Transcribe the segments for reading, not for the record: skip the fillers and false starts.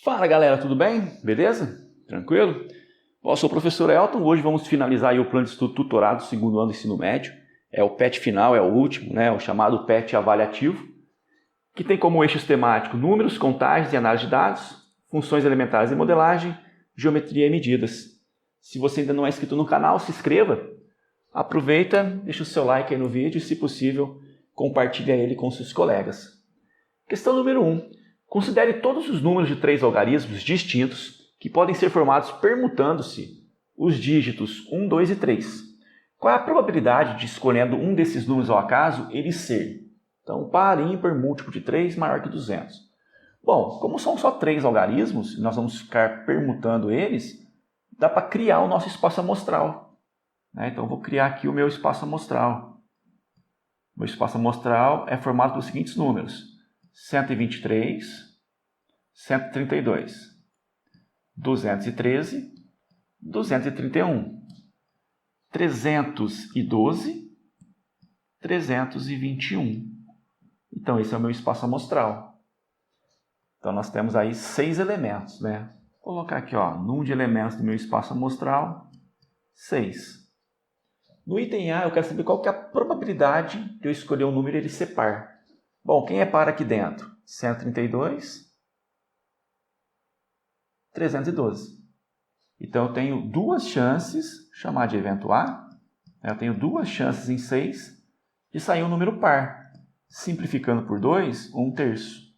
Fala galera, tudo bem? Beleza? Tranquilo? Bom, eu sou o professor Elton, hoje vamos finalizar aí o plano de estudo tutorado do segundo ano do ensino médio. É o PET final, é o último, né? O chamado PET avaliativo, que tem como eixos temáticos números, contagens e análise de dados, funções elementares e modelagem, geometria e medidas. Se você ainda não é inscrito no canal, se inscreva, aproveita, deixa o seu like aí no vídeo e, se possível, compartilha ele com seus colegas. Questão número 1. Considere todos os números de 3 algarismos distintos que podem ser formados permutando-se os dígitos 1, 2 e 3. Qual é a probabilidade de, escolhendo um desses números ao acaso, ele ser? Então, par, ímpar, múltiplo de 3 maior que 200. Bom, como são só 3 algarismos, nós vamos ficar permutando eles, dá para criar o nosso espaço amostral. Então, eu vou criar aqui o meu espaço amostral. O meu espaço amostral é formado pelos seguintes números: 123, 132, 213, 231, 312, 321. Então, esse é o meu espaço amostral. Então, nós temos aí 6 elementos, né? Vou colocar aqui, ó, número de elementos do meu espaço amostral, 6. No item A, eu quero saber qual que é a probabilidade de eu escolher um número e ele ser par. Bom, quem é par aqui dentro? 132, 312. Então, eu tenho duas chances, chamar de evento A, eu tenho duas chances em 6 de sair um número par. Simplificando por 2, 1/3.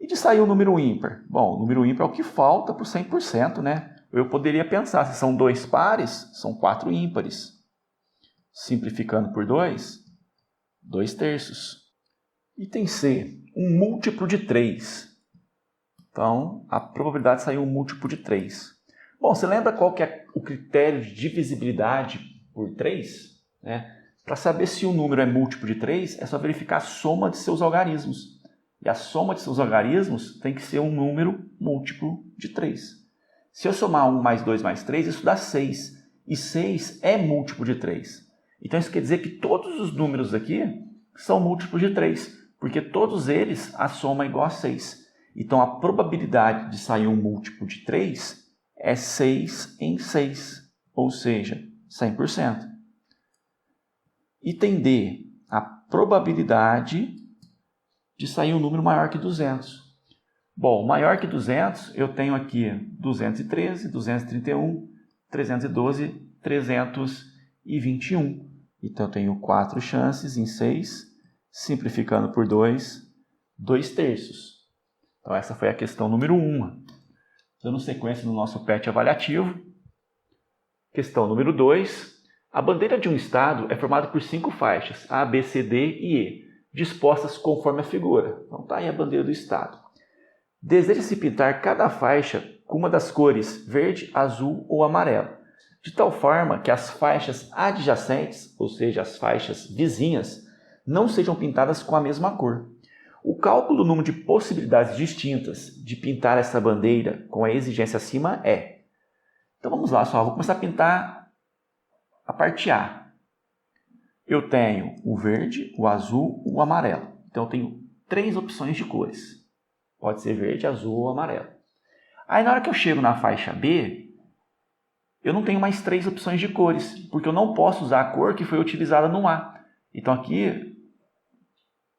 E de sair um número ímpar? Bom, o número ímpar é o que falta para o 100%, né? Eu poderia pensar, se são 2 pares, são 4 ímpares. Simplificando por 2, 2/3. Item C, um múltiplo de 3. Então, a probabilidade de sair um múltiplo de 3. Bom, você lembra qual que é o critério de divisibilidade por 3? Para saber se um número é múltiplo de 3, é só verificar a soma de seus algarismos. E a soma de seus algarismos tem que ser um número múltiplo de 3. Se eu somar 1 mais 2 mais 3, isso dá 6. E 6 é múltiplo de 3. Então, isso quer dizer que todos os números aqui são múltiplos de 3, porque todos eles, a soma é igual a 6. Então, a probabilidade de sair um múltiplo de 3 é 6 em 6, ou seja, 100%. Item D, a probabilidade de sair um número maior que 200. Bom, maior que 200, eu tenho aqui 213, 231, 312, 321. Então, eu tenho 4 chances em 6, simplificando por 2, 2/3. Então, essa foi a questão número 1. Dando sequência no nosso PET avaliativo. Questão número 2. A bandeira de um estado é formada por 5 faixas, A, B, C, D e E, dispostas conforme a figura. Então, está aí a bandeira do estado. Deseja-se pintar cada faixa com uma das cores verde, azul ou amarelo, de tal forma que as faixas adjacentes, ou seja, as faixas vizinhas, não sejam pintadas com a mesma cor. O cálculo do número de possibilidades distintas de pintar essa bandeira com a exigência acima é... Então vamos lá, só vou começar a pintar a parte A. Eu tenho o verde, o azul, o amarelo. Então eu tenho 3 opções de cores. Pode ser verde, azul ou amarelo. Aí na hora que eu chego na faixa B, eu não tenho mais 3 opções de cores, porque eu não posso usar a cor que foi utilizada no A. Então aqui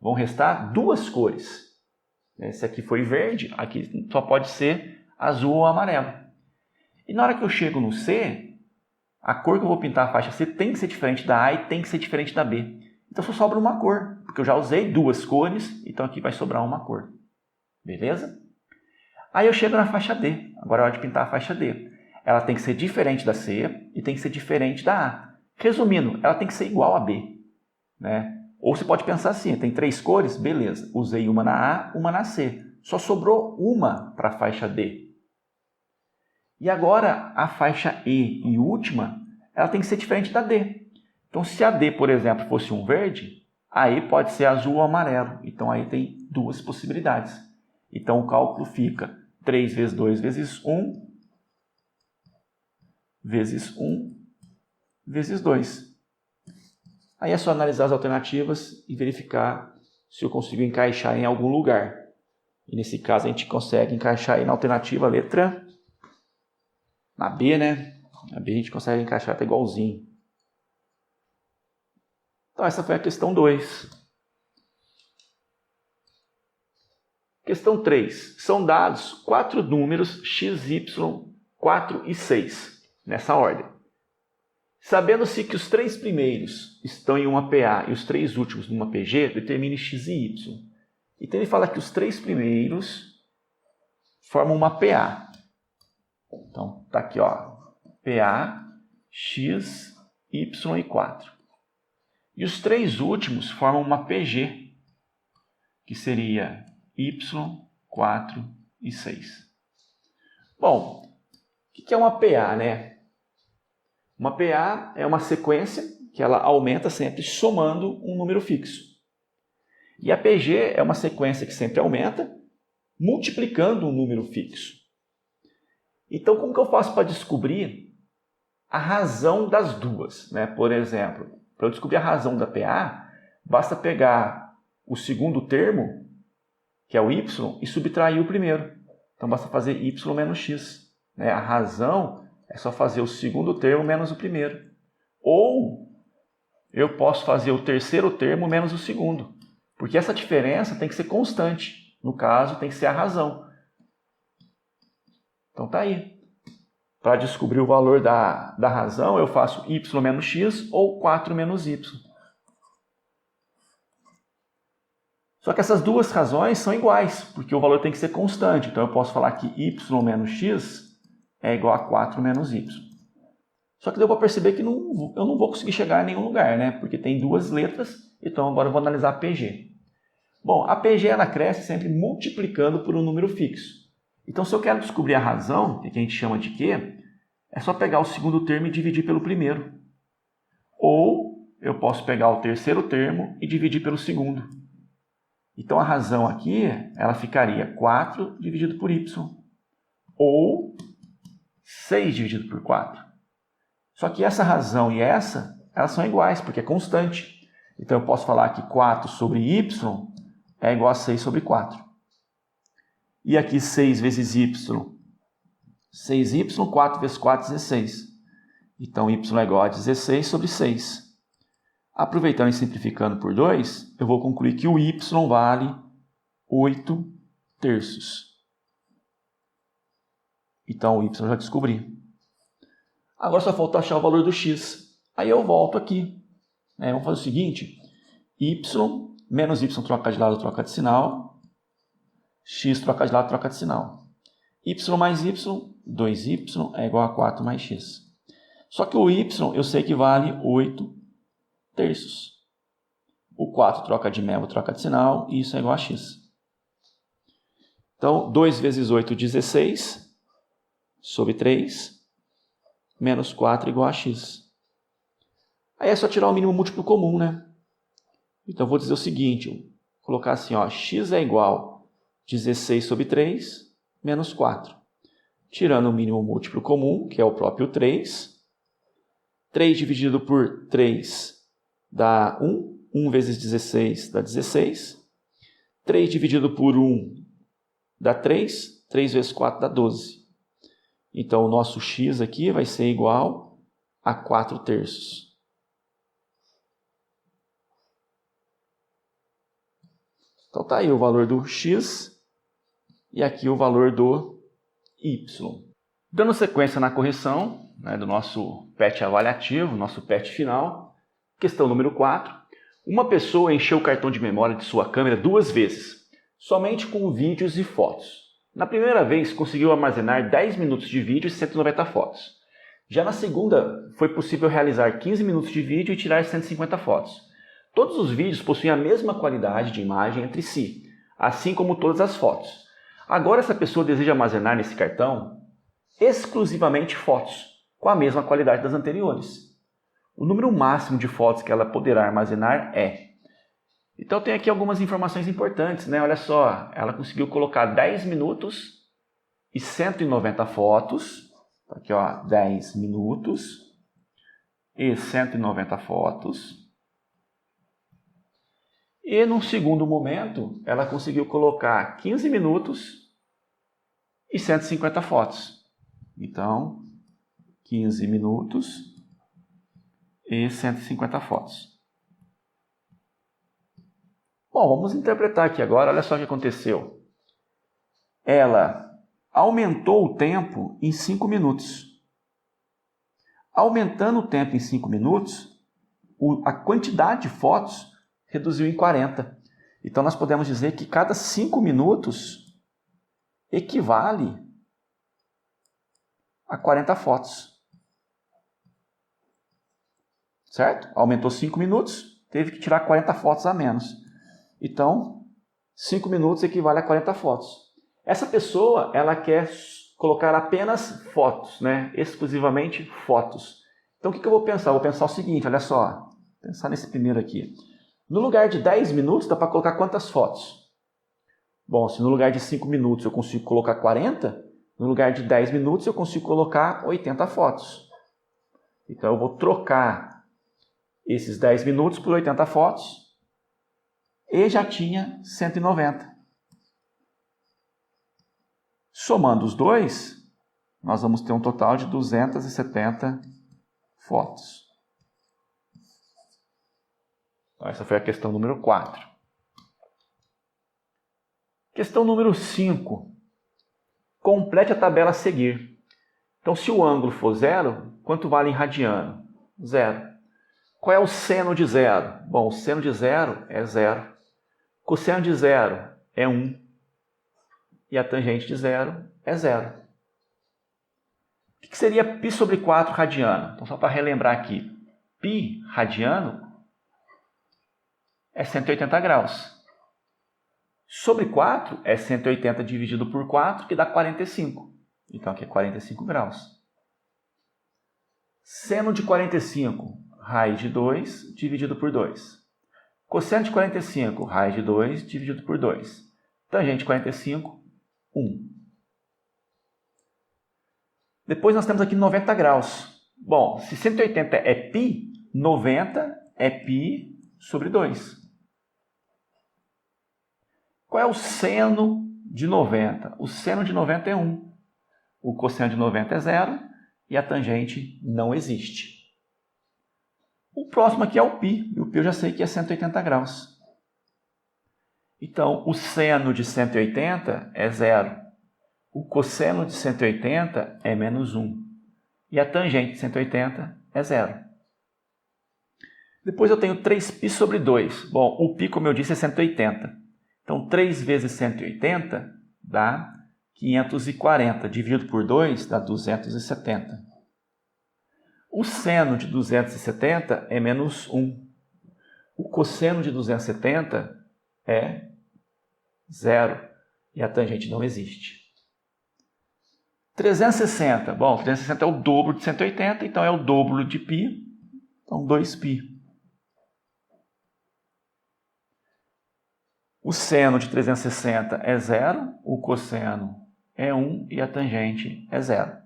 vão restar 2 cores. Esse aqui foi verde, aqui só pode ser azul ou amarelo. E na hora que eu chego no C, a cor que eu vou pintar a faixa C tem que ser diferente da A e tem que ser diferente da B. Então só sobra uma cor, porque eu já usei 2 cores, então aqui vai sobrar uma cor. Beleza? Aí eu chego na faixa D. Agora é hora de pintar a faixa D. Ela tem que ser diferente da C e tem que ser diferente da A. Resumindo, ela tem que ser igual a B. Ou você pode pensar assim, tem 3 cores? Beleza. Usei uma na A, uma na C. Só sobrou uma para a faixa D. E agora a faixa E e última, ela tem que ser diferente da D. Então se a D, por exemplo, fosse um verde, a E pode ser azul ou amarelo. Então aí tem 2 possibilidades. Então, o cálculo fica 3 vezes 2 vezes 1, vezes 1, vezes 2. Aí é só analisar as alternativas e verificar se eu consigo encaixar em algum lugar. E nesse caso a gente consegue encaixar aí na alternativa letra... Na B, né? Na B a gente consegue encaixar, tá igualzinho. Então essa foi a questão 2. Questão 3. São dados 4 números x, y, 4 e 6, nessa ordem. Sabendo-se que os 3 primeiros estão em uma PA e os 3 últimos numa PG, determine x e y. Então ele fala que os 3 primeiros formam uma PA. Então tá aqui, ó, PA, x, y e 4. E os 3 últimos formam uma PG, que seria y, 4 e 6. Bom, o que é uma PA, né? Uma PA é uma sequência que ela aumenta sempre somando um número fixo. E a PG é uma sequência que sempre aumenta multiplicando um número fixo. Então, como que eu faço para descobrir a razão das duas, né? Por exemplo, para eu descobrir a razão da PA, basta pegar o segundo termo, que é o y, e subtrair o primeiro. Então, basta fazer y menos x. Né? A razão é só fazer o segundo termo menos o primeiro. Ou eu posso fazer o terceiro termo menos o segundo. Porque essa diferença tem que ser constante. No caso, tem que ser a razão. Então, tá aí. Para descobrir o valor da razão, eu faço y menos x ou 4 menos y. Só que essas duas razões são iguais, porque o valor tem que ser constante. Então, eu posso falar que y menos x é igual a 4 menos y. Só que deu para perceber que eu não vou conseguir chegar em nenhum lugar, né? Porque tem duas letras, então agora eu vou analisar a PG. Bom, a PG ela cresce sempre multiplicando por um número fixo. Então, se eu quero descobrir a razão, que a gente chama de Q, é só pegar o segundo termo e dividir pelo primeiro. Ou eu posso pegar o terceiro termo e dividir pelo segundo. Então, a razão aqui, ela ficaria 4 dividido por y. Ou 6 dividido por 4. Só que essa razão e essa, elas são iguais, porque é constante. Então, eu posso falar que 4 sobre y é igual a 6 sobre 4. E aqui 6 vezes y, 6y, 4 vezes 4, 16. Então, y é igual a 16 sobre 6. Aproveitando e simplificando por 2, eu vou concluir que o y vale 8 terços. Então, o y eu já descobri. Agora só falta achar o valor do x. Aí eu volto aqui. Vamos fazer o seguinte. Y menos y troca de lado, troca de sinal. X troca de lado, troca de sinal. Y mais y, 2y é igual a 4 mais x. Só que o y eu sei que vale 8 terços. O 4 troca de mesmo, troca de sinal, e isso é igual a x. Então, 2 vezes 8, 16, sobre 3, menos 4 igual a x. Aí é só tirar o mínimo múltiplo comum, né? Então, eu vou dizer o seguinte, vou colocar assim, ó, x é igual a 16 sobre 3, menos 4. Tirando o mínimo múltiplo comum, que é o próprio 3. 3 dividido por 3 dá 1. 1 vezes 16 dá 16. 3 dividido por 1 dá 3. 3 vezes 4 dá 12. Então, o nosso x aqui vai ser igual a 4 terços. Então, tá aí o valor do x e aqui o valor do y. Dando sequência na correção, né, do nosso PET avaliativo, nosso PET final, questão número 4. Uma pessoa encheu o cartão de memória de sua câmera 2 vezes, somente com vídeos e fotos. Na primeira vez, conseguiu armazenar 10 minutos de vídeo e 190 fotos. Já na segunda, foi possível realizar 15 minutos de vídeo e tirar 150 fotos. Todos os vídeos possuem a mesma qualidade de imagem entre si, assim como todas as fotos. Agora, essa pessoa deseja armazenar nesse cartão exclusivamente fotos, com a mesma qualidade das anteriores. O número máximo de fotos que ela poderá armazenar é... Então, tem aqui algumas informações importantes, né? Olha só, ela conseguiu colocar 10 minutos e 190 fotos. Aqui, ó, 10 minutos e 190 fotos. E num segundo momento, ela conseguiu colocar 15 minutos e 150 fotos. Então, 15 minutos e 150 fotos. Bom, vamos interpretar aqui agora. Olha só o que aconteceu. Ela aumentou o tempo em 5 minutos. Aumentando o tempo em 5 minutos, a quantidade de fotos reduziu em 40. Então, nós podemos dizer que cada 5 minutos equivale a 40 fotos. Certo? Aumentou 5 minutos, teve que tirar 40 fotos a menos. Então, 5 minutos equivale a 40 fotos. Essa pessoa, ela quer colocar apenas fotos, né? Exclusivamente fotos. Então, o que eu vou pensar? Eu vou pensar o seguinte, olha só. Vou pensar nesse primeiro aqui. No lugar de 10 minutos, dá para colocar quantas fotos? Bom, se no lugar de 5 minutos eu consigo colocar 40, no lugar de 10 minutos eu consigo colocar 80 fotos. Então, eu vou trocar esses 10 minutos por 80 fotos. E já tinha 190. Somando os dois, nós vamos ter um total de 270 fotos. Então, essa foi a questão número 4. Questão número 5. Complete a tabela a seguir. Então, se o ângulo for 0, quanto vale em radiano? 0. Qual é o seno de 0? Bom, o seno de 0 é 0. Cosseno de 0 é 1. E a tangente de 0 é 0. O que seria π sobre 4 radiano? Então, só para relembrar aqui. Π radiano é 180 graus. Sobre 4 é 180 dividido por 4, que dá 45. Então, aqui é 45 graus. Seno de 45, raiz de 2 dividido por 2. Cosseno de 45, raiz de 2 dividido por 2. Tangente de 45, 1. Depois nós temos aqui 90 graus. Bom, se 180 é π, 90 é π sobre 2. Qual é o seno de 90? O seno de 90 é 1. O cosseno de 90 é 0 e a tangente não existe. O próximo aqui é o π. E o π eu já sei que é 180 graus. Então, o seno de 180 é 0. O cosseno de 180 é menos 1. E a tangente de 180 é 0. Depois eu tenho 3π sobre 2. Bom, o π, como eu disse, é 180. Então, 3 vezes 180 dá 540. Dividido por 2 dá 270. O seno de 270 é menos 1. O cosseno de 270 é 0. E a tangente não existe. 360. Bom, 360 é o dobro de 180, então é o dobro de π. Então, 2π. O seno de 360 é 0, o cosseno é 1 e a tangente é 0.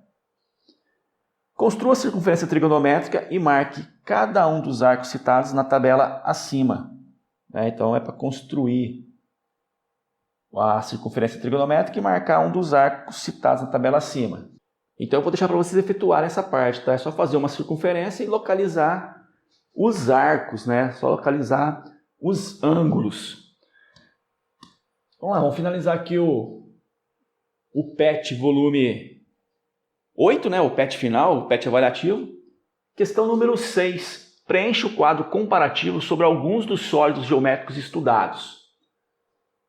Construa a circunferência trigonométrica e marque cada um dos arcos citados na tabela acima. Então, é para construir a circunferência trigonométrica e marcar um dos arcos citados na tabela acima. Então, eu vou deixar para vocês efetuarem essa parte. Tá? É só fazer uma circunferência e localizar os arcos, né? Só localizar os ângulos. Vamos lá, vamos finalizar aqui o PET volume 8, né? O PET final, o PET avaliativo. Questão número 6. Preencha o quadro comparativo sobre alguns dos sólidos geométricos estudados.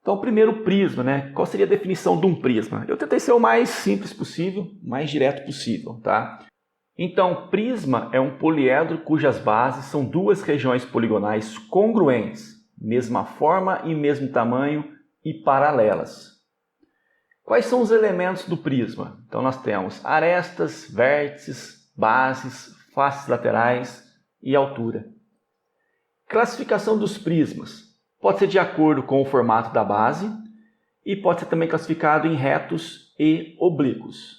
Então, primeiro, prisma, né? Qual seria a definição de um prisma? Eu tentei ser o mais simples possível, mais direto possível, tá? Então, prisma é um poliedro cujas bases são duas regiões poligonais congruentes, mesma forma e mesmo tamanho e paralelas. Quais são os elementos do prisma? Então, nós temos arestas, vértices, bases, faces laterais e altura. Classificação dos prismas. Pode ser de acordo com o formato da base e pode ser também classificado em retos e oblíquos.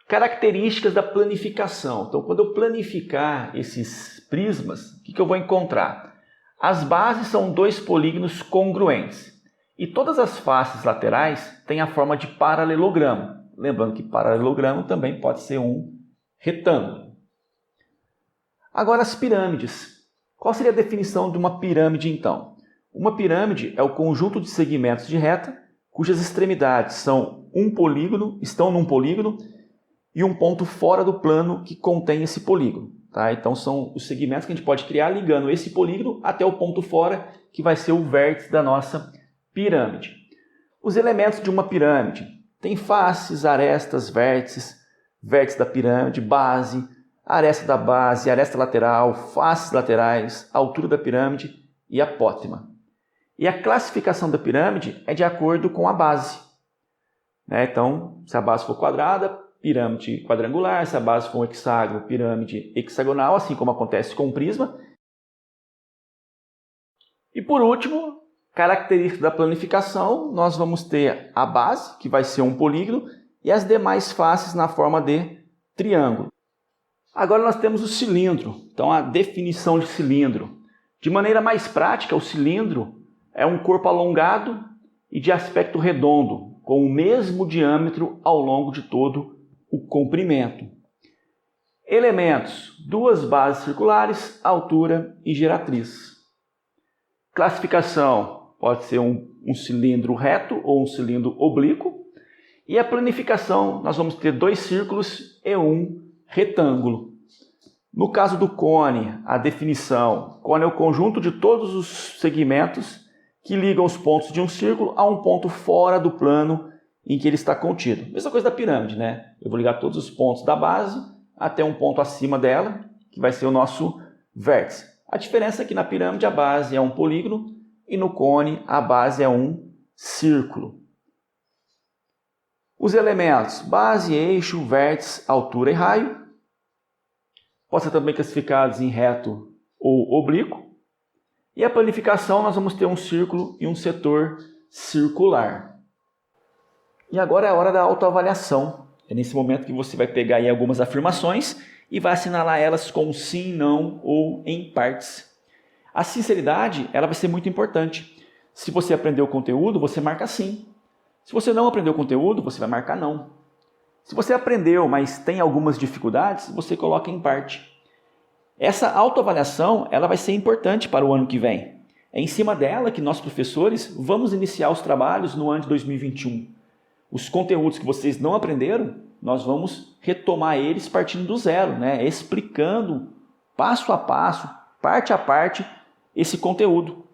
Características da planificação. Então, quando eu planificar esses prismas, o que eu vou encontrar? As bases são dois polígonos congruentes e todas as faces laterais têm a forma de paralelogramo. Lembrando que paralelogramo também pode ser um retângulo. Agora as pirâmides. Qual seria a definição de uma pirâmide então? Uma pirâmide é o conjunto de segmentos de reta cujas extremidades estão num polígono e um ponto fora do plano que contém esse polígono. Tá? Então são os segmentos que a gente pode criar ligando esse polígono até o ponto fora, que vai ser o vértice da nossa pirâmide. Os elementos de uma pirâmide têm faces, arestas, vértices, vértice da pirâmide, base, aresta da base, aresta lateral, faces laterais, altura da pirâmide e apótema. E a classificação da pirâmide é de acordo com a base. Então, se a base for quadrada, pirâmide quadrangular, se a base for um hexágono, pirâmide hexagonal, assim como acontece com o prisma. E por último, característica da planificação, nós vamos ter a base, que vai ser um polígono, e as demais faces na forma de triângulo. Agora nós temos o cilindro, então a definição de cilindro. De maneira mais prática, o cilindro é um corpo alongado e de aspecto redondo, com o mesmo diâmetro ao longo de todo o comprimento. Elementos: duas bases circulares, altura e geratriz. Classificação: pode ser um cilindro reto ou um cilindro oblíquo. E a planificação, nós vamos ter dois círculos e um retângulo. No caso do cone, a definição: cone é o conjunto de todos os segmentos que ligam os pontos de um círculo a um ponto fora do plano em que ele está contido. Mesma coisa da pirâmide, né? Eu vou ligar todos os pontos da base até um ponto acima dela, que vai ser o nosso vértice. A diferença é que na pirâmide a base é um polígono e no cone a base é um círculo. Os elementos: base, eixo, vértice, altura e raio. Podem ser também classificados em reto ou oblíquo. E a planificação, nós vamos ter um círculo e um setor circular. E agora é a hora da autoavaliação. É nesse momento que você vai pegar aí algumas afirmações e vai assinalar elas com sim, não ou em partes. A sinceridade, ela vai ser muito importante. Se você aprendeu o conteúdo, você marca sim. Se você não aprendeu o conteúdo, você vai marcar não. Se você aprendeu, mas tem algumas dificuldades, você coloca em parte. Essa autoavaliação, ela vai ser importante para o ano que vem. É em cima dela que nós, professores, vamos iniciar os trabalhos no ano de 2021. Os conteúdos que vocês não aprenderam, nós vamos retomar eles partindo do zero, explicando passo a passo, parte a parte, esse conteúdo.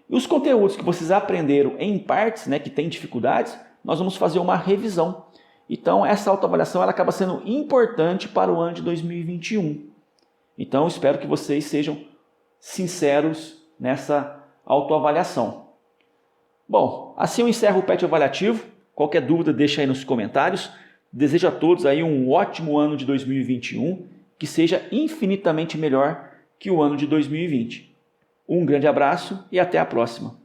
E os conteúdos que vocês aprenderam em partes, que têm dificuldades, nós vamos fazer uma revisão. Então, essa autoavaliação ela acaba sendo importante para o ano de 2021. Então, espero que vocês sejam sinceros nessa autoavaliação. Bom, assim eu encerro o PET avaliativo. Qualquer dúvida, deixa aí nos comentários. Desejo a todos aí um ótimo ano de 2021, que seja infinitamente melhor que o ano de 2020. Um grande abraço e até a próxima.